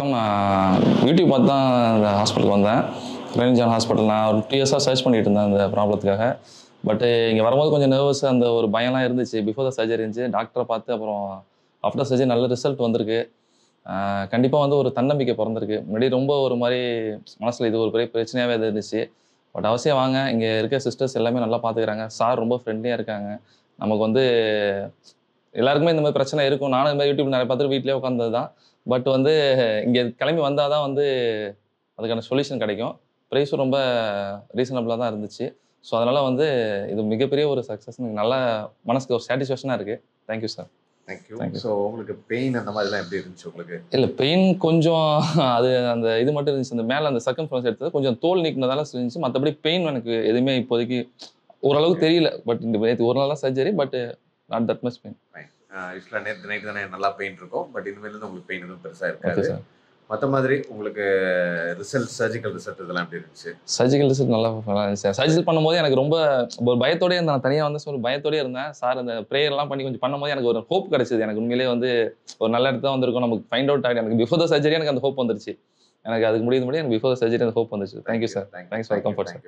வணக்கம். நான் யூடியூப் பார்த்து தான் இந்த ஹாஸ்பிட்டலுக்கு வந்தேன். ரெயின்ஜான் ஹாஸ்பிட்டல். நான் ஒரு 2 இயர்ஸாக சர்ச் பண்ணிட்டு இருந்தேன் அந்த ப்ராப்ளத்துக்காக. பட்டு இங்கே வரும்போது கொஞ்சம் நர்வஸ், அந்த ஒரு பயம்லாம் இருந்துச்சு. பிஃபோர் த சர்ஜரி இருந்துச்சு. டாக்டரை பார்த்து அப்புறம் ஆஃப்டர் சர்ஜரி நல்ல ரிசல்ட் வந்திருக்கு. கண்டிப்பாக வந்து ஒரு தன்னம்பிக்கை பிறந்திருக்கு. முன்னாடி ரொம்ப ஒரு மாதிரி மனசில் இது ஒரு பெரிய பிரச்சனையாகவே இருந்துச்சு. பட் அவசியம் வாங்க, இங்கே இருக்க சிஸ்டர்ஸ் எல்லாமே நல்லா பார்த்துக்கிறாங்க. சார் ரொம்ப ஃப்ரெண்ட்லியாக இருக்காங்க. நமக்கு வந்து எல்லாருக்குமே இந்த மாதிரி பிரச்சனை இருக்கும். நானும் இந்த மாதிரி யூடியூப் நிறைய பார்த்துட்டு வீட்டிலேயே உட்காந்தது தான். பட் வந்து இங்கே கிளம்பி வந்தால் தான் வந்து அதுக்கான சொல்யூஷன் கிடைக்கும். ப்ரைஸும் ரொம்ப ரீசனபிளாக தான் இருந்துச்சு. ஸோ அதனால் வந்து இது மிகப்பெரிய ஒரு சக்ஸஸ். நல்லா மனசுக்கு ஒரு சாட்டிஸ்ஃபேக்ஷனாக இருக்குது. Thank you sir. தேங்க்யூ. ஸோ உங்களுக்கு பெயின் அந்த மாதிரிலாம் எப்படி இருந்துச்சு உங்களுக்கு? இல்லை, பெயின் கொஞ்சம் அது அந்த இது மட்டும் இருந்துச்சு. அந்த மேலே அந்த சர்க்கம்ஃபரன்ஸ் எடுத்தது கொஞ்சம் தோல் நீக்கினதால இருந்துச்சு. மற்றபடி பெயின் எனக்கு எதுவுமே இப்போதைக்கு ஓரளவுக்கு தெரியல. பட் இந்த நேற்று ஒரு நாள் தான் surgery. But not that much pain. யூஸ்வலாக நேற்று நைட்டு தானே நல்லா பெயின் இருக்கும். பட் இனிமேலேருந்து உங்களுக்கு பெயின் எதுவும் பெருசாக ஓகே இருக்காது. சார். மற்ற மாதிரி உங்களுக்கு சர்ஜிக்கல் ரிசல்ட் இதெல்லாம் எப்படி இருந்துச்சு? சர்ஜிக்கல் ரிசல்ட் நல்லா இருந்துச்சு சார். சர்ஜரி பண்ணும்போது எனக்கு ரொம்ப ஒரு பயத்தோடயே இருந்தேன். நான் தனியாக வந்து ஒரு பயத்தோடயே இருந்தேன். சார் அந்த ப்ரேயர்லாம் பண்ணி கொஞ்சம் பண்ணும்போது எனக்கு ஒரு ஹோப் கிடைச்சது. எனக்கு உண்மையிலேயே வந்து ஒரு நல்ல இடத்துல வந்திருக்கும். நமக்கு ஃபைண்ட் அவுட் ஆகிடும். எனக்கு பிஃபோர் த சர்ஜரி எனக்கு அந்த ஹோப் வந்துருச்சு. எனக்கு அதுக்கு முடியுது எனக்கு பிஃபோர் த சர்ஜரி அந்த ஹோப் வந்துருச்சு. Thank you sir. Thanks for comfort sir.